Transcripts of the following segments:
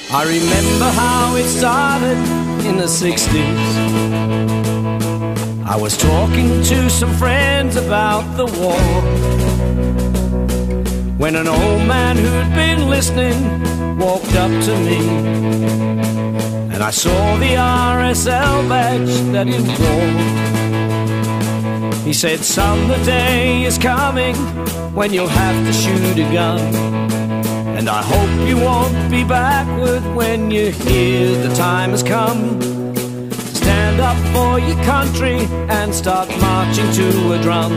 I remember how it started in the 60s. I was talking to some friends about the war, when an old man who'd been listening walked up to me, and I saw the RSL badge that he wore. He said, "Son, the day is coming when you'll have to shoot a gun, and I hope you won't be backward when you hear the time has come. Stand up for your country and start marching to a drum,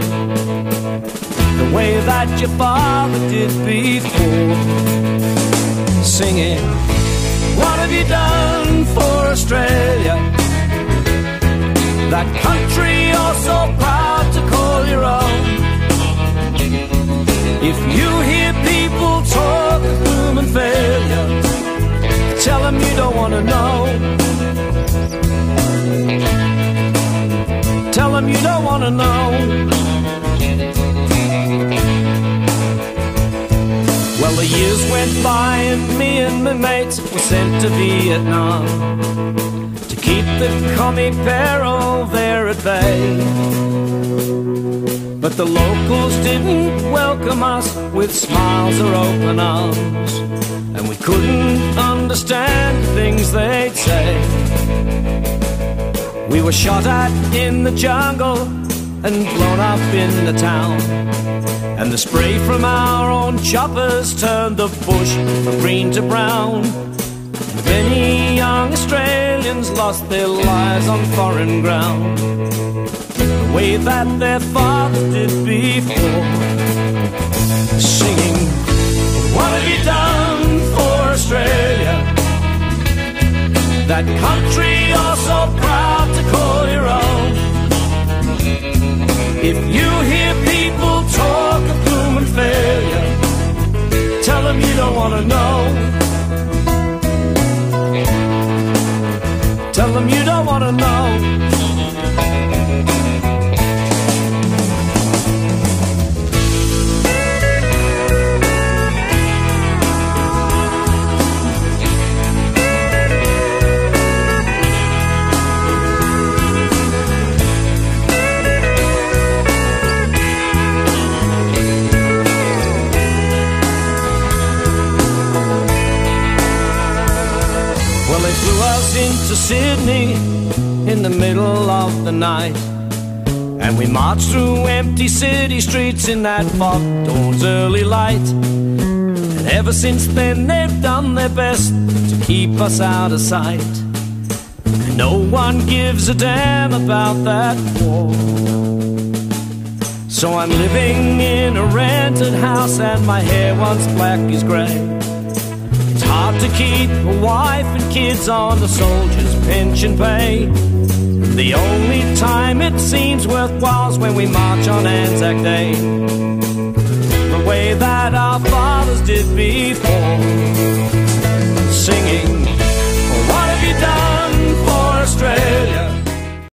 the way that your father did before." Singing, "What have you done for Australia, that country you're so proud to call your own? If you hear people talk of gloom and failure, tell them you don't want to know. Tell them you don't want to know." Well, the years went by and me and my mates were sent to Vietnam to keep the commie peril there at bay. But the locals didn't welcome us with smiles or open arms, and we couldn't understand the things they'd say. We were shot at in the jungle and blown up in the town, and the spray from our own choppers turned the bush from green to brown. Many young Australians lost their lives on foreign ground, the way that their fathers did before. Singing, "What have you done for Australia, that country you're so proud to call your own? If you hear people talk of gloom and failure, tell them you don't want to know. Tell them you don't want to know." They flew us into Sydney in the middle of the night, and we marched through empty city streets in that fog dawn's early light. And ever since then they've done their best to keep us out of sight, and no one gives a damn about that war. So I'm living in a rented house and my hair once black is grey. Hard to keep a wife and kids on the soldiers' pension pay. The only time it seems worthwhile is when we march on Anzac Day, the way that our fathers did before. Singing, "What have you done for Australia,